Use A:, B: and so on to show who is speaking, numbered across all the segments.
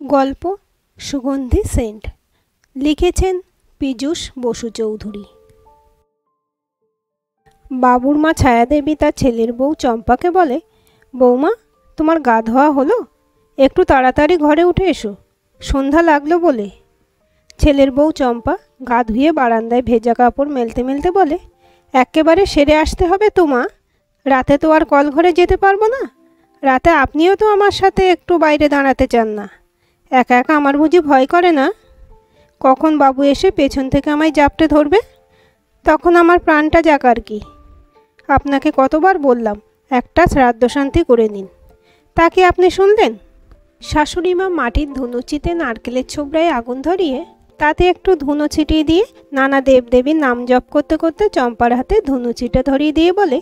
A: গল্প সুগন্ধি সেন্ট লিখেছেন পীযূষ বসু চৌধুরী। বাবুর মা ছায়াদেবী তার ছেলের বউ চম্পাকে বলে, বৌমা, তোমার গা ধোয়া হলো? একটু তাড়াতাড়ি ঘরে উঠে এসো, সন্ধ্যা লাগলো বলে। ছেলের বউ চম্পা গা ধুয়ে বারান্দায় ভেজা কাপড় মেলতে মেলতে বলে, একেবারে সেরে আসতে হবে তো মা, রাতে তো আর কল ঘরে যেতে পারবো না। রাতে আপনিও তো আমার সাথে একটু বাইরে দাঁড়াতে চান না। একা একা আমার বুঝি ভয় করে না? কখন বাবু এসে পেছন থেকে আমায় জাপটে ধরবে, তখন আমার প্রাণটা যাক আর কি। আপনাকে কতবার বললাম একটা শ্রাদ্ধ শান্তি করে নিন, তা কি আপনি শুনলেন? শাশুড়ি মা মাটির ধুনুচিতে নারকেলের ছোবড়ায় আগুন ধরিয়ে তাতে একটু ধুনো ছিটিয়ে দিয়ে নানা দেবদেবীর নাম জপ করতে করতে চম্পার হাতে ধুনুচিটা ধরিয়ে দিয়ে বলে,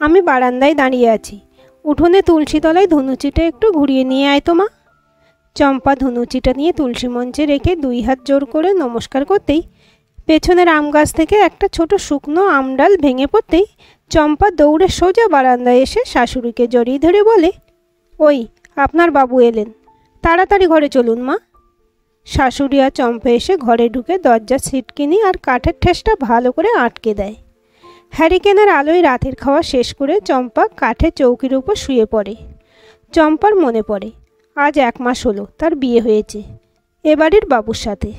A: আমি বারান্দায় দাঁড়িয়ে আছি, উঠোনে তুলসী তলায় ধুনুচিটা একটু ঘুরিয়ে নিয়ে আয় তো মা। চম্পা ধনুচিটা নিয়ে তুলসী মঞ্চে রেখে দুই হাত জোর করে নমস্কার করতেই পেছনের আম গাছ থেকে একটা ছোট শুকনো আমডাল ভেঙে পড়তেই চম্পা দৌড়ে সোজা বারান্দায় এসে শাশুড়িকে জড়িয়ে ধরে বলে, ওই আপনার বাবু এলেন, তাড়াতাড়ি ঘরে চলুন মা। শাশুড়ি আর চম্পা এসে ঘরে ঢুকে দরজার ছিটকিনি আর কাঠের ঠেসটা ভালো করে আটকে দেয়। হ্যারিকেনের আলোয় রাতের খাওয়া শেষ করে চম্পা কাঠের চৌকির উপর শুয়ে পড়ে। চম্পার মনে পড়ে আজ 1 মাস হলো তার বিয়ে হয়েছে এ বাড়ির বাবুর সাথে।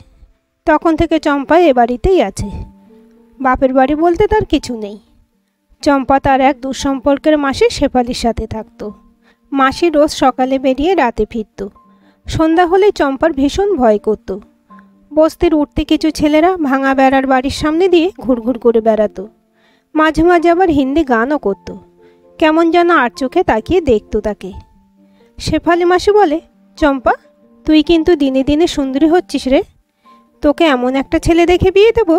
A: তখন থেকে চম্পা এ বাড়িতেই আছে। বাপের বাড়ি বলতে তার কিছু নেই। চম্পা তার এক দুঃসম্পর্কের মাসি শেফালির সাথে থাকতো। মাসি রোজ সকালে বেরিয়ে রাতে ফিরত। সন্ধ্যা হলে চম্পার ভীষণ ভয় করত। বস্তির উঠতে কিছু ছেলেরা ভাঙা বেড়ার বাড়ির সামনে দিয়ে ঘুরঘুর করে বেড়াতো। মাঝে মাঝে আবার হিন্দি গানও করত। কেমন যেন আর চোখে তাকিয়ে দেখতো তাকে। শেফালি মাসি বলে, চম্পা, তুই কিন্তু দিনে দিনে সুন্দরী হচ্ছিস রে। তোকে এমন একটা ছেলে দেখে বিয়ে দেবো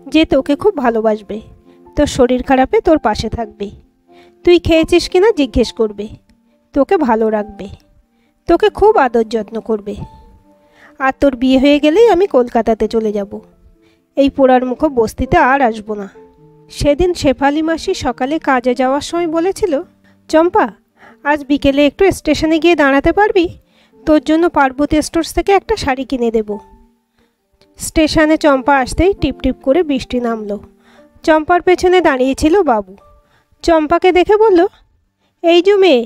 A: যে তোকে খুব ভালোবাসবে, তোর শরীর খারাপে তোর পাশে থাকবে, তুই খেয়েছিস কিনা জিজ্ঞেস করবে, তোকে ভালো রাখবে, তোকে খুব আদর যত্ন করবে। আর তোর বিয়ে হয়ে গেলেই আমি কলকাতাতে চলে যাব, এই পোড়ার মুখো বস্তিতে আর আসবো না। সেদিন শেফালি মাসি সকালে কাজে যাওয়ার সময় বলেছিল, চম্পা, আজ বিকেলে একটু স্টেশনে গিয়ে দাঁড়াতে পারবি? তোর জন্য পার্বতী স্টোর্স থেকে একটা শাড়ি কিনে দেব। স্টেশনে চম্পা আসতেই টিপ টিপ করে বৃষ্টি নামলো। চম্পার পেছনে দাঁড়িয়েছিল বাবু। চম্পাকে দেখে বলল, এই যে মেয়ে,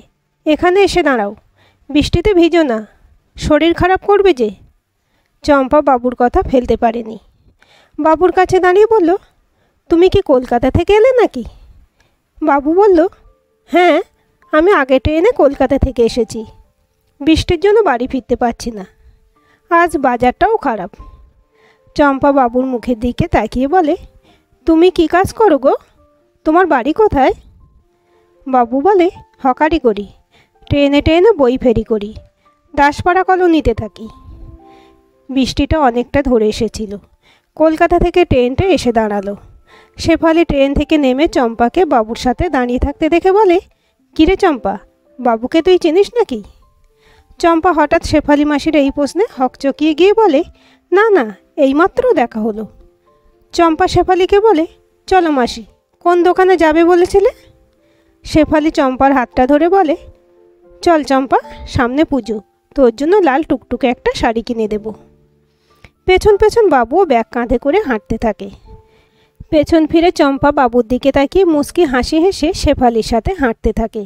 A: এখানে এসে দাঁড়াও, বৃষ্টিতে ভিজো না, শরীর খারাপ করবে যে। চম্পা বাবুর কথা ফেলতে পারেনি। বাবুর কাছে দাঁড়িয়ে বলল, তুমি কি কলকাতা থেকে এলে নাকি? বাবু বলল, হ্যাঁ, আমি আগে ট্রেনে কলকাতা থেকে এসেছি, বৃষ্টির জন্য বাড়ি ফিরতে পারছি না, আজ বাজারটাও খারাপ। চম্পা বাবুর মুখের দিকে তাকিয়ে বলে, তুমি কি কাজ করো গো? তোমার বাড়ি কোথায়? বাবু বলে, হকারি করি, ট্রেনে ট্রেনে বই ফেরি করি, দাসপাড়া কলোনিতে থাকি। বৃষ্টিটা অনেকটা ধরে এসেছিল। কলকাতা থেকে ট্রেনটা এসে দাঁড়ালো। শেফালি ট্রেন থেকে নেমে চম্পাকে বাবুর সাথে দাঁড়িয়ে থাকতে দেখে বলে, কিরে চম্পা, বাবুকে তুই চিনিস নাকি? চম্পা হঠাৎ শেফালি মাসির এই প্রশ্নে হকচকিয়ে গিয়ে বলে, না না, এইমাত্র দেখা হলো। চম্পা শেফালিকে বলে, চলো মাসি, কোন দোকানে যাবে বলেছিলে? শেফালি চম্পার হাতটা ধরে বলে, চল চম্পা, সামনে পুজো, তোর জন্য লাল টুকটুকে একটা শাড়ি কিনে দেব। পেছন পেছন বাবুও ব্যাগ কাঁধে করে হাঁটতে থাকে। পেছন ফিরে চম্পা বাবুর দিকে তাকিয়ে মুচকি হাসি হেসে শেফালির সাথে হাঁটতে থাকে।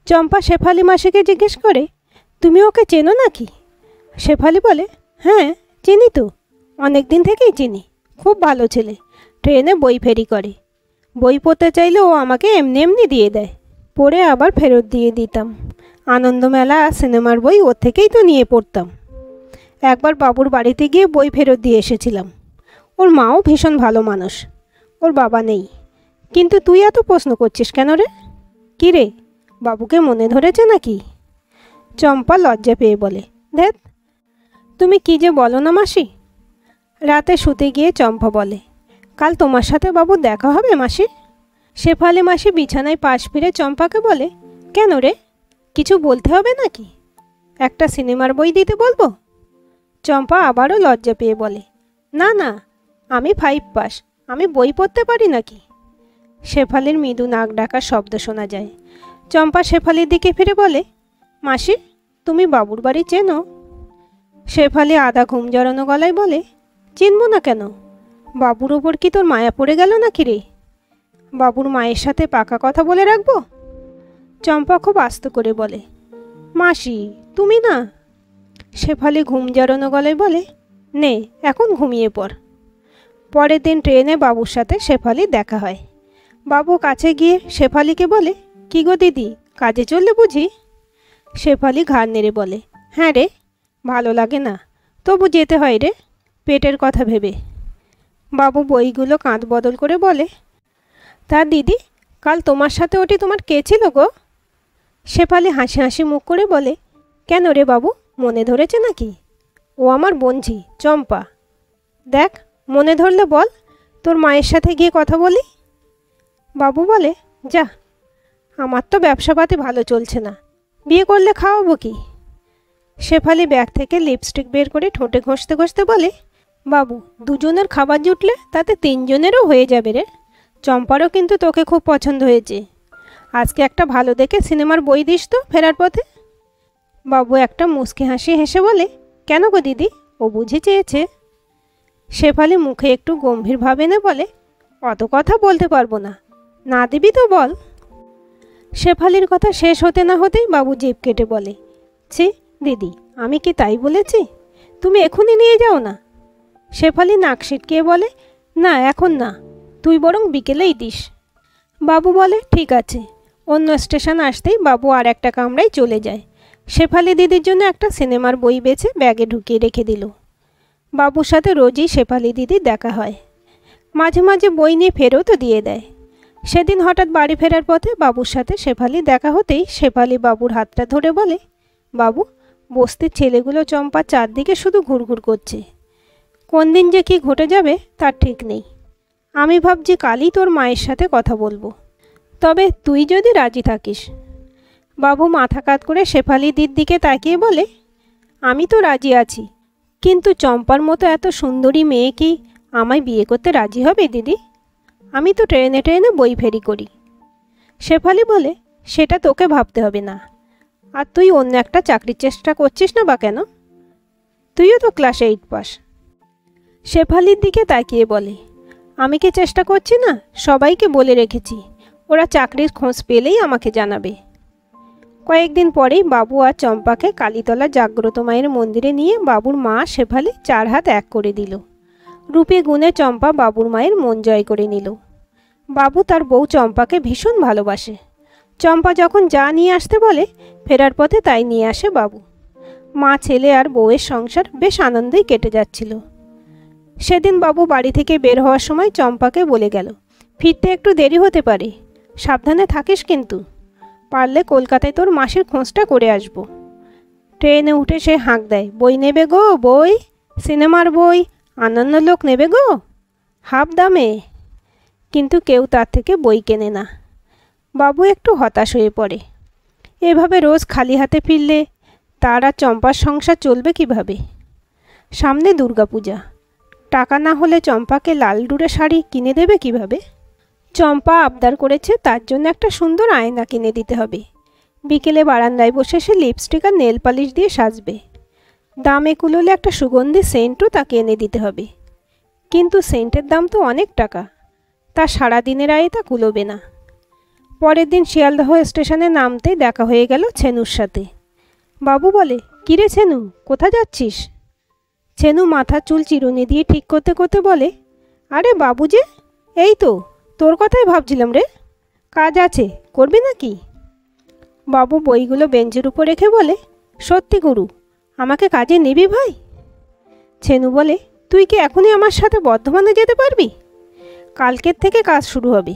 A: চম্পা শেফালি মাসিকে জিজ্ঞেস করে, তুমি ওকে চেনো নাকি? শেফালি বলে, হ্যাঁ চিনি তো, অনেক দিন থেকেই চিনি, খুব ভালো ছেলে, ট্রেনে বই ফেরি করে, বই পড়তে চাইলে ও আমাকে এমনি এমনি দিয়ে দেয়, পড়ে আবার ফেরত দিয়ে দিতাম। আনন্দমেলা আর সিনেমার বই ওর থেকেই তো নিয়ে পড়তাম। একবার বাবুর বাড়িতে গিয়ে বই ফেরত দিয়ে এসেছিলাম। ওর মাও ভীষণ ভালো মানুষ, ওর বাবা নেই। কিন্তু তুই এত প্রশ্ন করছিস কেন রে? কী রে, বাবুকে মনে ধরেছে নাকি? চম্পা লজ্জা পেয়ে বলে, দেখ, তুমি কি যে বলো না মাসি। রাতে শুতে গিয়ে চম্পা বলে, কাল তোমার সাথে বাবু দেখা হবে মাসি। শেফালি মাসি বিছানায় পাশ ফিরে চম্পাকে বলে, কেন রে, কিছু বলতে হবে নাকি? একটা সিনেমার বই দিতে বলবো? চম্পা আবারও লজ্জা পেয়ে বলে, না না, আমি 5 পাস, আমি বই পড়তে পারি নাকি? শেফালির মৃদু নাক ডাকার শব্দ শোনা যায়। চম্পা শেফালির দিকে ফিরে বলে, মাসি, তুমি বাবুর বাড়ি চেনো? শেফালি আধা ঘুম জড়ানো গলায় বলে, চিনব না কেন? বাবুর ওপর কি তোর মায়া পড়ে গেল নাকি রে? বাবুর মায়ের সাথে পাকা কথা বলে রাখবো? চম্পা খুব আস্তে করে বলে, মাসি তুমি না। শেফালি ঘুম জড়ানো গলায় বলে, নে এখন ঘুমিয়ে পড়। পরের দিন ট্রেনে বাবুর সাথে শেফালি দেখা হয়। বাবু কাছে গিয়ে শেফালিকে বলে, কি গো দিদি, কাজে চললে বুঝি? শেফালি ঘাড় নেড়ে বলে, হ্যাঁ রে, ভালো লাগে না, তবু যেতে হয় রে, পেটের কথা ভেবে। বাবু বইগুলো কাঁধ বদল করে বলে, তা দিদি, কাল তোমার সাথে ওটি তোমার কে ছিল গো? শেফালি হাসি হাসি মুখ করে বলে, কেন রে বাবু, মনে ধরেছে নাকি? ও আমার বোনঝি চম্পা। দেখ, মনে ধরলে বল, তোর মায়ের সাথে গিয়ে কথা বলি। বাবু বলে, যা, আমার তো ব্যবসাপাতি ভালো চলছে না, বিয়ে করলে খাওয়াবো কি? শেফালি ব্যাগ থেকে লিপস্টিক বের করে ঠোঁটে ঘষতে ঘষতে বলে, বাবু, দুজনের খাবার জুটলে তাতে তিনজনেরও হয়ে যাবে রে। চম্পারও কিন্তু তোকে খুব পছন্দ হয়েছে। আজকে একটা ভালো দেখে সিনেমার বই দিস তো ফেরার পথে। বাবু একটা মুচকি হাসি হেসে বলে, কেন গো দিদি, ও বুঝে চেয়েছে? শেফালি মুখে একটু গম্ভীর ভাব এনে বলে, অত কথা বলতে পারবো না, না দিবি তো বল। শেফালির কথা শেষ হতে না হতেই বাবু জিভ কেটে বলে, ছি দিদি, আমি কি তাই বলেছি? তুমি এখনই নিয়ে যাও না। শেফালি নাক সিটকিয়ে বলে, না এখন না, তুই বরং বিকেলেই দিস। বাবু বলে, ঠিক আছে। অন্য স্টেশন আসতেই বাবু আর একটা কামরায় চলে যায়। শেফালি দিদির জন্য একটা সিনেমার বই বেছে ব্যাগে ঢুকিয়ে রেখে দিল। বাবুর সাথে রোজই শেফালি দিদির দেখা হয়, মাঝে মাঝে বই নিয়ে ফেরতও দিয়ে দেয়। সেদিন হঠাৎ বাড়ি ফেরার পথে বাবুর সাথে শেফালি দেখা হতেই শেফালি বাবুর হাতটা ধরে বলে, বাবু, বস্তির ছেলেগুলো চম্পার চারদিকে শুধু ঘুরঘুর করছে, কোন দিন যে কি ঘটে যাবে তার ঠিক নেই। আমি ভাবছি কালই তোর মায়ের সাথে কথা বলবো, তবে তুই যদি রাজি থাকিস। বাবু মাথা কাত করে শেফালি দিদির দিকে তাকিয়ে বলে, আমি তো রাজি আছি, কিন্তু চম্পার মতো এত সুন্দরী মেয়ে কি আমায় বিয়ে করতে রাজি হবে দিদি? আমি তো ট্রেনে ট্রেনে বই ফেরি করি। শেফালি বলে, সেটা তোকে ভাবতে হবে না। আর তুই অন্য একটা চাকরির চেষ্টা করছিস না বা কেন? তুইও তো ক্লাস 8 পাস। শেফালির দিকে তাকিয়ে বলে, আমি কি চেষ্টা করছি না? সবাইকে বলে রেখেছি, ওরা চাকরির খোঁজ পেলেই আমাকে জানাবে। কয়েকদিন পরেই বাবু আর চম্পাকে কালীতলা জাগ্রত মায়ের মন্দিরে নিয়ে বাবুর মা শেফালি 4 হাত এক করে দিল। রূপে গুণে চম্পা বাবুর মায়ের মন জয় করে নিল। বাবু তার বউ চম্পাকে ভীষণ ভালোবাসে। চম্পা যখন যা নিয়ে আসতে বলে ফেরার পথে তাই নিয়ে আসে বাবু। মা ছেলে আর বউয়ের সংসার বেশ আনন্দেই কেটে যাচ্ছিল। সেদিন বাবু বাড়ি থেকে বের হওয়ার সময় চম্পাকে বলে গেল, ফিরতে একটু দেরি হতে পারে, সাবধানে থাকিস কিন্তু। পারলে কলকাতায় তোর মাসির খোঁজটা করে আসব। ট্রেনে উঠে সে হাঁক দেয়, বই নেবে গো বই, সিনেমার বই, অন্যান্য লোক নেবে গো, হাফ দামে। কিন্তু কেউ তার থেকে বই কেনে না। বাবু একটু হতাশ হয়ে পড়ে। এভাবে রোজ খালি হাতে ফিরলে তার আর চম্পার সংসার চলবে কিভাবে? সামনে দুর্গাপূজা, টাকা না হলে চম্পাকে লাল ডুরে শাড়ি কিনে দেবে কিভাবে? চম্পা আবদার করেছে তার জন্য একটা সুন্দর আয়না কিনে দিতে হবে। বিকেলে বারান্দায় বসে সে লিপস্টিক আর নেল পালিশ দিয়ে সাজবে। দামে কুলোলে একটা সুগন্ধি সেন্টও তাকে এনে দিতে হবে। কিন্তু সেন্টের দাম তো অনেক টাকা, তা সারাদিনের আয়ে তা কুলোবে না। পরের দিন শিয়ালদহ স্টেশনে নামতেই দেখা হয়ে গেল ছেনুর সাথে। বাবু বলে, কিরে ছেনু, কোথা যাচ্ছিস? ছেনু মাথার চুল চিরুনি দিয়ে ঠিক করতে করতে বলে, আরে বাবু যে, এই তো তোর কথাই ভাবছিলাম রে, কাজ আছে, করবি নাকি? বাবু বইগুলো বেঞ্চের উপর রেখে বলে, সত্যি গুরু, আমাকে কাজে নিবি ভাই? ছেনু বলে, তুই কি এখনই আমার সাথে বর্ধমানে যেতে পারবি? কালকের থেকে কাজ শুরু হবে।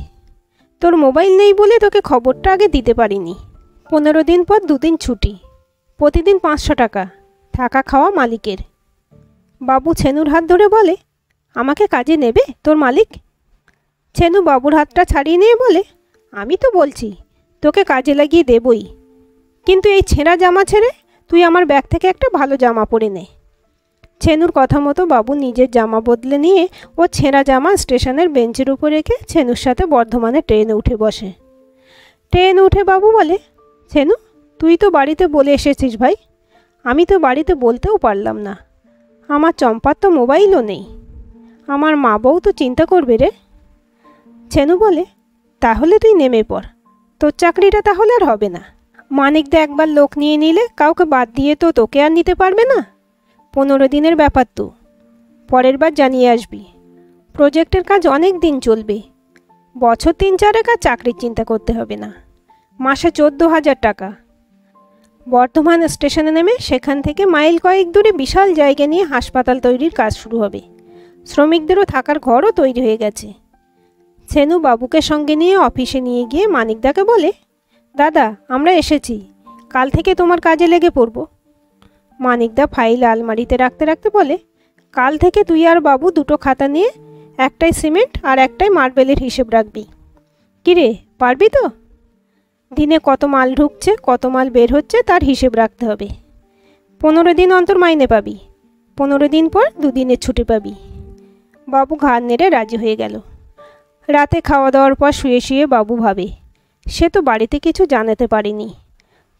A: তোর মোবাইল নেই বলে তোকে খবরটা আগে দিতে পারিনি। 15 দিন পর 2 দিন ছুটি, প্রতিদিন 500 টাকা, থাকা খাওয়া মালিকের। বাবু ছেনুর হাত ধরে বলে, আমাকে কাজে নেবে তোর মালিক? ছেনু বাবুর হাতটা ছাড়িয়ে নিয়ে বলে, আমি তো বলছি তোকে কাজে লাগিয়ে দেবই, কিন্তু এই ছেঁড়া জামা ছেড়ে তুই আমার ব্যাগ থেকে একটা ভালো জামা পরে নে। ছেনুর কথা মতো বাবু নিজের জামা বদলে নিয়ে ও ছেঁড়া জামা স্টেশনের বেঞ্চের উপর রেখে ছেনুর সাথে বর্ধমানে ট্রেনে উঠে বসে। ট্রেনে উঠে বাবু বলে, ছেনু, তুই তো বাড়িতে বলে এসেছিস ভাই, আমি তো বাড়িতে বলতেও পারলাম না। আমার চম্পার তো মোবাইলও নেই। আমার মা বউ তো চিন্তা করবে রে। ছেনু বলে, তাহলে তুই নেমে পড়, তোর চাকরিটা তাহলে আর হবে না। মানিকদা একবার লোক নিয়ে নিলে কাউকে বাদ দিয়ে তো তোকে আর নিতে পারবে না। 15 দিনের ব্যাপার তো, পরের বার জানিয়ে আসবি। প্রজেক্টের কাজ অনেক দিন চলবে, বছর 3-4 আর চাকরির চিন্তা করতে হবে না। মাসে 14,000 টাকা। বর্ধমান স্টেশনে নেমে সেখান থেকে মাইল কয়েক দূরে বিশাল জায়গা নিয়ে হাসপাতাল তৈরির কাজ শুরু হবে। শ্রমিকদেরও থাকার ঘরও তৈরি হয়ে গেছে। ছেনু বাবুকে সঙ্গে নিয়ে অফিসে নিয়ে গিয়ে মানিকদাকে বলে, দাদা আমরা এসেছি, কাল থেকে তোমার কাজে লেগে পড়ব। মানিকদা ফাইল আলমারিতে রাখতে রাখতে বলে, কাল থেকে তুই আর বাবু দুটো খাতা নিয়ে একটাই সিমেন্ট আর একটাই মার্বেলের হিসেব রাখবি। কিরে, পারবি তো? দিনে কত মাল ঢুকছে, কত মাল বের হচ্ছে তার হিসেব রাখতে হবে। 15 দিন অন্তর মাইনে পাবি, 15 দিন পর 2 দিনের ছুটি পাবি। বাবু ঘাড় নেড়ে রাজি হয়ে গেল। রাতে খাওয়া দাওয়ার পর শুয়ে শুয়ে বাবু ভাবে, সে তো বাড়িতে কিছু জানাতে পারেনি।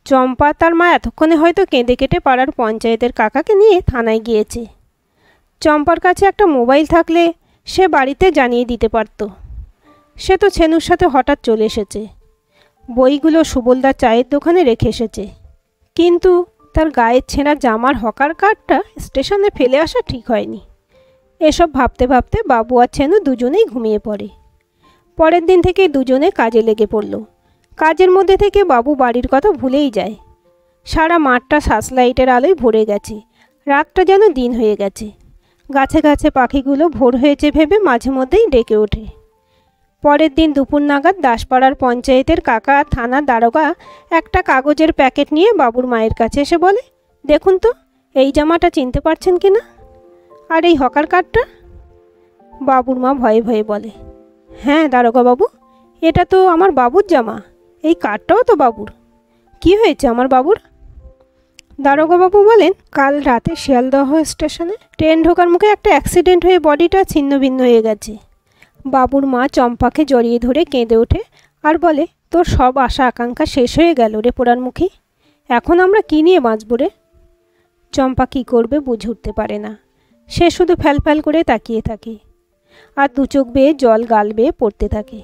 A: চম্পা তার মা এতক্ষণে হয়তো কেঁদে কেটে পাড়ার পঞ্চায়েতের কাকাকে নিয়ে থানায় গিয়েছে। চম্পার কাছে একটা মোবাইল থাকলে সে বাড়িতে জানিয়ে দিতে পারত। সে তো ছেনুর সাথে হঠাৎ চলে এসেছে, বইগুলো সুবলদার চায়ের দোকানে রেখে এসেছে। কিন্তু তার গায়ের ছেঁড়া জামার হকার কার্ডটা স্টেশনে ফেলে আসা ঠিক হয়নি। এসব ভাবতে ভাবতে বাবু আর ছেনু দুজনেই ঘুমিয়ে পড়ে। পরের দিন থেকে দুজনে কাজে লেগে পড়ল। কাজের মধ্যে থেকে বাবু বাড়ির কথা ভুলেই যায়। সারা মাঠটা সার্চলাইটের আলোয় ভরে গেছে, রাতটা যেন দিন হয়ে গেছে। গাছে গাছে পাখিগুলো ভোর হয়েছে ভেবে মাঝে মধ্যেই ডেকে ওঠে। পরের দিন দুপুর নাগাদ দাসপাড়ার পঞ্চায়েতের কাকা আর থানার দারোগা একটা কাগজের প্যাকেট নিয়ে বাবুর মায়ের কাছে এসে বলে, দেখুন তো এই জামাটা চিনতে পারছেন কি না, আর এই হকার কার্ডটা? বাবুর মা ভয়ে ভয়ে বলে, হ্যাঁ দারোগা বাবু, এটা তো আমার বাবুর জামা, এই কার্ডটাও তো বাবুর। কি হয়েছে আমার বাবুর? দারোগা বাবু বলেন, কাল রাতে শিয়ালদহ স্টেশনে ট্রেন ঢোকার মুখে একটা অ্যাক্সিডেন্ট হয়ে বডিটা ছিন্ন ভিন্ন হয়ে গেছে। বাবুর মা চম্পাকে জড়িয়ে ধরে কেঁদে ওঠে আর বলে, তোর সব আশা আকাঙ্ক্ষা শেষ হয়ে গেল রে পোড়ারমুখী, এখন আমরা কী নিয়ে বাঁচব রে? চম্পা কী করবে বুঝে উঠতে পারে না। সে শুধু ফ্যালফ্যাল করে তাকিয়ে থাকে আর দু চোখ বেয়ে জল গাল বেয়ে পড়তে থাকে।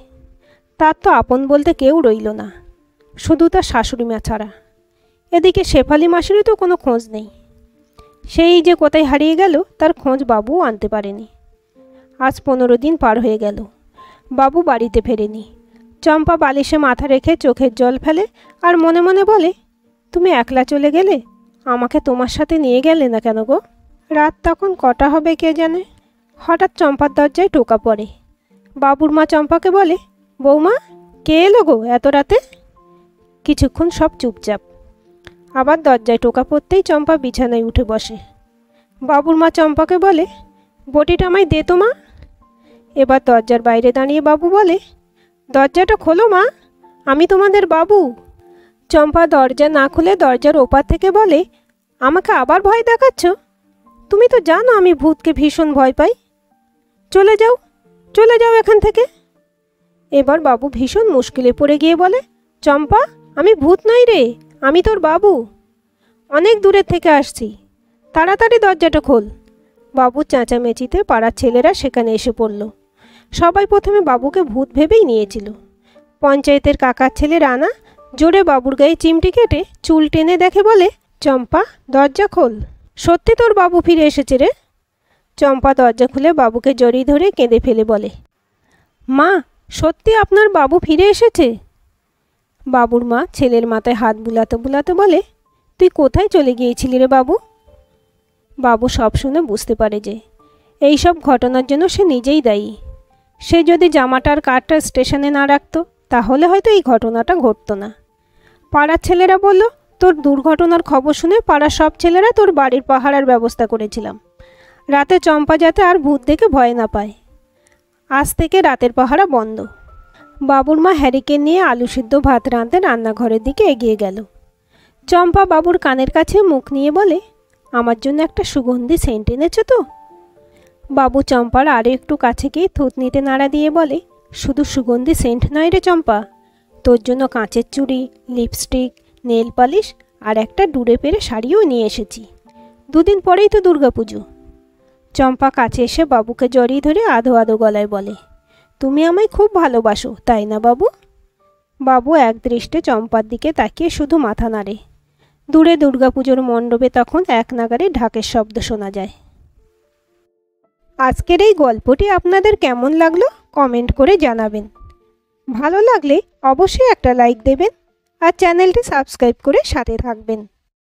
A: তার তো আপন বলতে কেউ রইল না, শুধু তার শাশুড়ি মা ছাড়া। এদিকে শেফালি মাসিরও তো কোনো খোঁজ নেই। সেই যে কোথায় হারিয়ে গেল তার খোঁজ বাবু আনতে পারেনি। আজ 15 দিন পার হয়ে গেল, বাবু বাড়িতে ফেরেনি। চম্পা বালিশে মাথা রেখে চোখের জল ফেলে আর মনে মনে বলে, তুমি একলা চলে গেলে, আমাকে তোমার সাথে নিয়ে গেলে না কেন গো? রাত তখন কটা হবে কে জানে। হঠাৎ চম্পার দরজায় টোকা পড়ে। বাবুর মা চম্পাকে বলে, বৌমা কে এলো গো এত রাতে? কিছুক্ষণ সব চুপচাপ। আবার দরজায় টোকা পড়তেই চম্পা বিছানায় উঠে বসে। বাবুর মা চম্পাকে বলে, বটিটা আমায় দে তো মা। এবার দরজার বাইরে দাঁড়িয়ে বাবু বলে, দরজাটা খোলো মা, আমি তোমাদের বাবু। চম্পা দরজা না খুলে দরজার ওপার থেকে বলে, আমাকে আবার ভয় দেখাচ্ছ? তুমি তো জানো আমি ভূতকে ভীষণ ভয় পাই। চলে যাও, চলে যাও এখান থেকে। এবার বাবু ভীষণ মুশকিলে পড়ে গিয়ে বলে, চম্পা আমি ভূত নই রে, আমি তোর বাবু, অনেক দূরের থেকে আসছি, তাড়াতাড়ি দরজাটা খোল। বাবুর চেঁচামেচিতে পাড়ার ছেলেরা সেখানে এসে পড়ল। সবাই প্রথমে বাবুকে ভূত ভেবেই নিয়েছিল। পঞ্চায়েতের কাকার ছেলে রানা জোরে বাবুর গায়ে চিমটি কেটে চুল টেনে দেখে বলে, চম্পা দরজা খোল, সত্যি তোর বাবু ফিরে এসেছে রে। চম্পা দরজা খুলে বাবুকে জড়িয়ে ধরে কেঁদে ফেলে বলে, মা সত্যি আপনার বাবু ফিরে এসেছে। বাবুর মা ছেলের মাথায় হাত বুলাতে বুলাতে বলে, তুই কোথায় চলে গিয়েছিলি রে বাবু? বাবু সব শুনে বুঝতে পারে যে এই সব ঘটনার জন্য সে নিজেই দায়ী। সে যদি জামাটার কার্ডটা স্টেশনে না রাখতো তাহলে হয়তো এই ঘটনাটা ঘটতো না। পাড়ার ছেলেরা বলল, তোর দুর্ঘটনার খবর শুনে পাড়ার সব ছেলেরা তোর বাড়ির পাহারার ব্যবস্থা করেছিলাম, রাতে চম্পা যাতে আর ভূত দেখে ভয় না পায়। আজ থেকে রাতের পাহারা বন্ধ। বাবুর মা হ্যারিকেন নিয়ে আলু সিদ্ধ ভাত রাঁধতে রান্নাঘরের দিকে এগিয়ে গেল। চম্পা বাবুর কানের কাছে মুখ নিয়ে বলে, আমার জন্য একটা সুগন্ধি সেন্ট এনেছো তো? বাবু চম্পার আরও একটু কাছে গিয়ে থুতনিতে নাড়া দিয়ে বলে, শুধু সুগন্ধি সেন্ট নয় রে চম্পা, তোর জন্য কাঁচের চুড়ি, লিপস্টিক, নেল পালিশ আর একটা ডুরে পেরে শাড়িও নিয়ে এসেছি। দুদিন পরেই তো দুর্গাপুজো। চম্পা কাছে এসে বাবুকে জড়িয়ে ধরে আধো আধো গলায় বলে, তুমি আমায় খুব ভালোবাসো, তাই না বাবু? বাবু এক দৃষ্টে চম্পার দিকে তাকিয়ে শুধু মাথা নাড়ে। দূরে দুর্গাপুজোর মণ্ডপে তখন এক নাগাড়ে ঢাকের শব্দ শোনা যায়। আজকের এই গল্পটি আপনাদের কেমন লাগলো কমেন্ট করে জানাবেন। ভালো লাগলে অবশ্যই একটা লাইক দেবেন আর চ্যানেলটি সাবস্ক্রাইব করে সাথে থাকবেন।